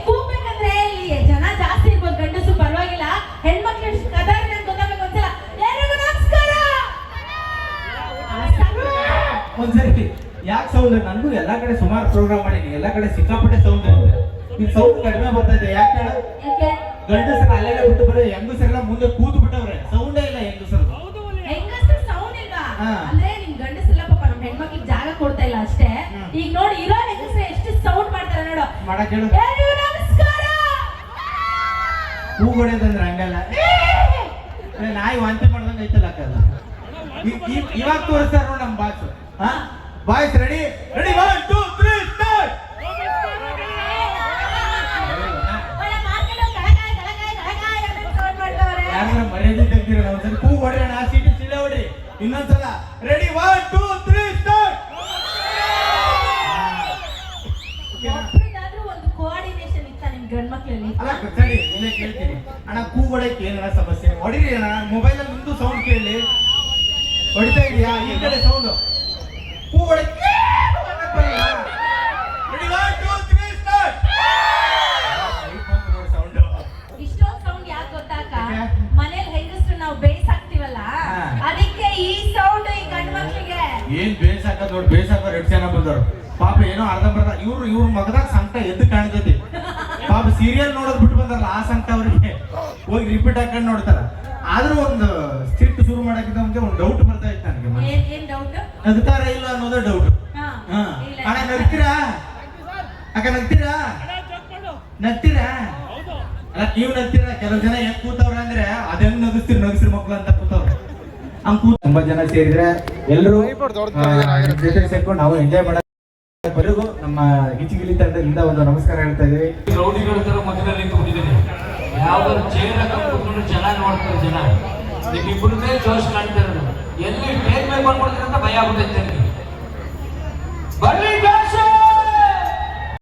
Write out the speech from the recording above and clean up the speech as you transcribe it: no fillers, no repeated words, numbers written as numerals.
ಕೂಗ್ಬೇಕಂದ್ರೆ ಇಲ್ಲಿ ಜನ ಜಾಸ್ತಿ ಇರ್ಬೋದು, ಗಂಡಸು ಪರವಾಗಿಲ್ಲ, ಹೆಣ್ಮಕ್ಳು ಎಷ್ಟು ಕದಾರಿ ನನ್ಗೆ ಗೊತ್ತಾಗಬೇಕು ಒಂದ್ಸಲ. ಎಲ್ಲರಿಗೂ ನಮಸ್ಕಾರ. ಒಂದ್ಸರಿ ಯಾಕೆ ಸೌಂಡ್? ನನಗೂ ಎಲ್ಲಾ ಕಡೆ ಸುಮಾರು ಪ್ರೋಗ್ರಾಮ್ ಮಾಡೀನಿ, ಎಲ್ಲಾ ಕಡೆ ಸಿಕ್ಕಾಪಟ್ಟೆ ಸೌಂಡ್ ಇರುತ್ತೆ. ಈ ಸೌಂಡ್ ಕಡಿಮೆ ಬರ್ತಾ ಇದೆ ಯಾಕೆ ಹೇಳ? ಗಂಡಸರ ಅಲ್ಲೆಲ್ಲ ಬಿಟ್ಟು ಬರೋ ಹೆಂಗಸರೆಲ್ಲ ಮುಂದೆ ಕೂತು ಬಿಟ್ಟವ್ರೆ, ಸೌಂಡೇ ಇಲ್ಲ ಹೆಂಗಸರು. ಹೆಂಗಸರು ಸೌಂಡ್ ಇಲ್ವಾ? ಅಂದ್ರೆ ನಿಮ್ ಗಂಡಸರೆಲ್ಲ ಪಾಪ ನಮ್ ಹೆಣ್ಮಕ್ಳಿಗೆ ಜಾಗ ಕೊಡ್ತಾ ಇಲ್ಲ ಅಷ್ಟೇ. ಈಗ ನೋಡಿ ಇರೋ ಹೆಂಗಸರು ಎಷ್ಟು ಸೌಂಡ್ ಮಾಡ್ತಾರೆ ನೋಡು. ಮಾಡಕ್ ಹೇಳು. ಎಲ್ಲರಿಗೂ ನಮಸ್ಕಾರ. ಹೂ ಹೊಡೆಯೋದಂದ್ರೆ ಹಂಗಲ್ಲ, ನಾಯಿ ವಾಂತಿ ಮಾಡ್ದಂಗ ಐತಲ್ಲ ಅಕ್ಕಲ್ಲ. ಇವಾಗ ತೋರಿಸ್ತಾರ ನೋಡ್ ನಮ್ boss. Boys ready ready 1 2 3 start. ಯಾರ ಮರ್ಯಾದೆ ತೆಗ್ದಿರ ಒಂದ್ಸಲ ಹೂ ಹೊಡೆಯೋಣ, ಸೀಟಿ ಸಿಳೆ ಹೊಡಿ. ಇನ್ನೊಂದ್ಸಲ ರೆಡಿ 1 2 3 ಸ್ಟಾರ್ಟ್. ಒಬ್ಬರಿಗಾದ್ರೂ ಒಂದು ಕೋಆರ್ಡಿನೇಷನ್ ಇತ್ತ ನಿಮ್ ಗಂಡ್ಮಕ್ಳಲ್ಲಿ? ಅಲ್ಲ ಸರಿ ಇಲ್ಲೇ ಕೇಳ್ತೀನಿ ಅಣ್ಣ, ಹೂ ಹೊಡೆಯಕ್ಕೆ ಏನ ಸಮಸ್ಯೆ? ಹೊಡಿರಿ ಅಣ್ಣ, ಮೊಬೈಲ್ ಅಲ್ಲಿ ನಿಮ್ದು ಸೌಂಡ್ ಕೇಳಿ. ಹೊಡಿತಾ ಇದೀಯಾ? ಈ ಕಡೆ ಸೌಂಡ್ ಹೂ ಹೊಡೆಯಕ್ಕೆ ರೆಡಿ 1 2 3 ಸ್ಟಾರ್ಟ್. ಇಷ್ಟೊಂದು ಸೌಂಡ್ ಯಾಕೆ ಗೊತ್ತಾಕ? ಮನೇಲಿ ಹೆಂಗಸ್ರು ನಾವು ಬೇಯಿಸಾಕ್ತಿವಲ್ಲ, ಅದಕ್ಕೆ ಈ ಸೌಂಡ್ ಈ ಗಂಡು ಮಕ್ಳಿಗೆ. ಏನ್ ಬೇಸಾಕ ನೋಡಿ, ಬೇಸಾಕ 2 ಜನ ಬಂದವರು ಪಾಪ, ಏನೋ ಅರ್ಧ ಬರ್ದ. ಇವ್ರ ಮಗದಾಗ ಸಂಕಟ ಎದ್ದು ಕಾಣ್ತೈತಿ ಪಾಪ. ಸೀರಿಯಲ್ ನೋಡೋದ್ ಬಿಟ್ಟು ಬಂದಾರಲ್ಲ, ಆ ಸಂಕಟ ಅವ್ರಿಗೆ ಹೋಗಿ ರಿಪೀಟ್ ಹಾಕೊಂಡು ನೋಡ್ತಾರ. ಆದ್ರೂ ಒಂದು ಸ್ಕ್ರಿಪ್ಟ್ ಶುರು ಮಾಡಕ್ಕಿಂತ ಮುಂಚೆ ಒಂದು ಡೌಟ್ ಬರ್ತಾ ಇತ್ತು ನನಗೆ. ಏನ್ ಡೌಟ್? ನಗ್ತಾರ ಇಲ್ಲ ಅನ್ನೋದೇ ಡೌಟ್. ಅಣ್ಣ ನಗ್ತೀರಾ? ಅಕ್ಕ ನಗ್ತೀರಾ? ನಗ್ತೀರಾ? ಅಲ್ಲ ನೀವು ನಗ್ತೀರಾ? ಕೆಲವು ಜನ ಹೆಂಗ್ ಕೂತವ್ರ ಅಂದ್ರೆ ಅದೆಂಗ್ ನಗಿಸ್ತಿರ್ ಮಕ್ಳು ಅಂತ ಕೂತವ್ರೆ. ಹಂಗ್ ತುಂಬಾ ಜನ ಸೇರಿದ್ರೆ ಎಲ್ಲರೂ ಜೊತೆ ಸೇರ್ಕೊಂಡು ನಾವು ಎಂಜಾಯ್ ಮಾಡೋವರೆಗೂ ನಮ್ಮ ಗಿಚಿಗಿಲಿ ತಂಡದಿಂದ ಒಂದು ನಮಸ್ಕಾರ ಹೇಳ್ತಾ ಇದೀವಿ. ರೌಡಿಗಳ ತರ ಮಧ್ಯದಲ್ಲಿ ನಿಂತ್ಕೊಂಡಿದ್ದೀನಿ. ಯಾವ್ದಾದ್ರು ಚೇರ್ ಕೂತ್ಕೊಂಡು ಚೆನ್ನಾಗಿ ನೋಡ್ತಾರೆ ಜನ. ನಿಮ್ಮಿಬ್ಬರ ಮೇಲೆ ಜೋಶ್ ಕಾಣ್ತಾ ಇರೋದು. ಎಲ್ಲಿ ಟೇಕ್ ಮೇಲೆ ಬಂದ್ಬಿಡ್ತೀರ ಅಂತ ಭಯ ಆಗ್ಬಿಟ್ಟೈತೆ. ಬರ್ಲಿ